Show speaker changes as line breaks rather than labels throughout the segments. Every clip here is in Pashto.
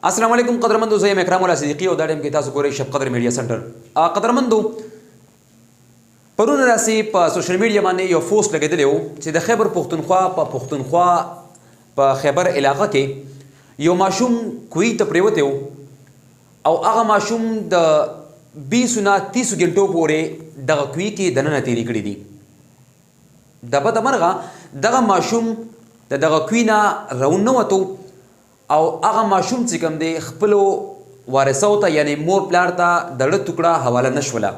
السلام علیکم قدرمندو، زه یم اکرام الله صدیقی او دا ټیم کې تاسو ګورئ شب قدر میډیا سنټر. قدرمندو، پرون راسې په سوشل میډیا باندې یو پوسټ لګېدلی و چې د خیبر پښتونخوا په خیبر علاقه کې یو ماشوم کوی ته پریوتی و او هغه ماشوم د 20 نه 30 غنټو پورې دغه کوی کې دننه تېرې کړي دي. د بده مرغه دغه ماشوم د دغه کوی نه راونوتو او هغه ماشوم چې کوم دی خپلو وارثو ته یعنی مور پلار ته د ړه ټوکړه حواله نه شوله.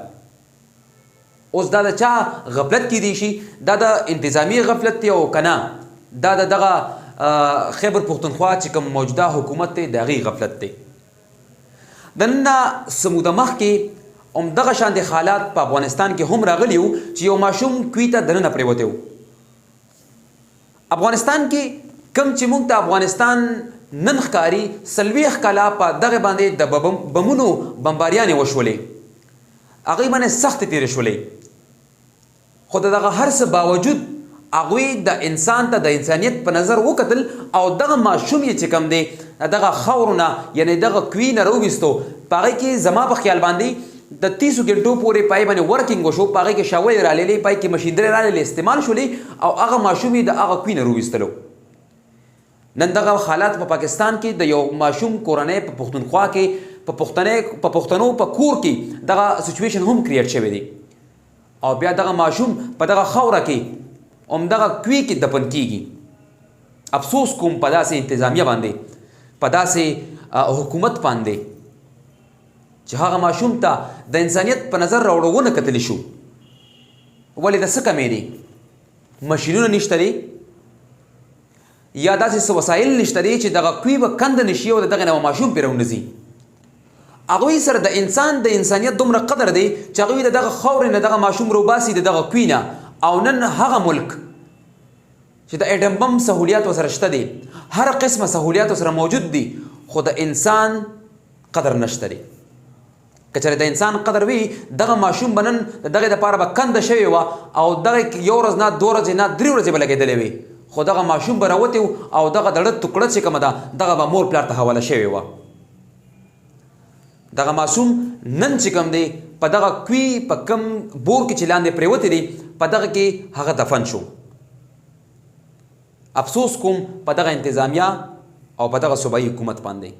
اوس دا د چا غفلت کیدی شي؟ دا د انتظامی غفلت دی او که نه دا د دغه خیبر پښتونخوا چې کوم موجوده حکومت دی د هغې غفلت دی. د نن نه څه موده مخکې همدغه شانې حالات په افغانستان کې هم راغلي وو چې یو ماشوم کوی ته دننه پرېوتی و. افغانستان کې کوم چې موږ ته افغانستان نن ښکاري 40 کاله په دغه باندې د بمونو بمباریانې وشولې، هغوی باندې سختې تېرې شولې، خو د دغه هر څه باوجود هغوی د انسان ته د انسانیت په نظر وکتل او دغه ماشوم یې چې کوم دی دغه خاورو نه یعنې دغه کوي نه راوویستو. په هغې کې زما په خیال باندې د 30 غنټو پورې پای باندې ورکینګ وشو، په هغې کې شاولې رالېلې، پای کې مشیندرې رالېلې استعمال شولې او هغه ماشوم یې د هغه کوي نه راوویستلو. نن دغه حالات په پاکستان کې د یو ماشوم کورنۍ په پښتونخوا کې په پښتنو په کور کې دغه سچویشن هم کریټ شوی دی او بیا دغه ماشوم په دغه خاوره کې همدغه کوي کې دفن کیږي. افسوس کوم په داسې انتظامیه باندې، په داسې حکومت باندې چې هغه ماشوم ته د انسانیت په نظر راوړو ونه کتلی شو. ولې د څه کمی دی؟ ماشینونه نشته دی یا داسې څه وسایل نشته دی چې دغه کوي به کنده نشي او د دغې نه ماشوم پرې راونځي. هغوی سره د انسان د انسانیت دومره قدر دی چې هغوی د دغه خاورې نه دغه ماشوم روباسي د دغه کوي نه. او نن هغه ملک چې د اټم بم سهولیات ورسره شته دی، هر قسمه سهولیات ورسره موجود دي، خو د انسان قدر نشته دی. که چېرې د انسان قدر وي دغه ماشوم به نن د دغې دپاره به کنده شوې وه او دغې یو ورځ نه 2 ورځې نه 3 ورځې به لګېدلې وي، خو دغه ماشوم به راوتی و او دغه د ړه ټوکړه چې کومه ده دغه به مور پلار ته حواله شوې وه. دغه ماشوم نن چې کوم دی په دغه کوي په کم بور کې چې لاندې پرېوتی دی په دغه کې هغه دفن شو. افسوس کوم په دغه انتظامیه او په دغه صوبایي حکومت باندې.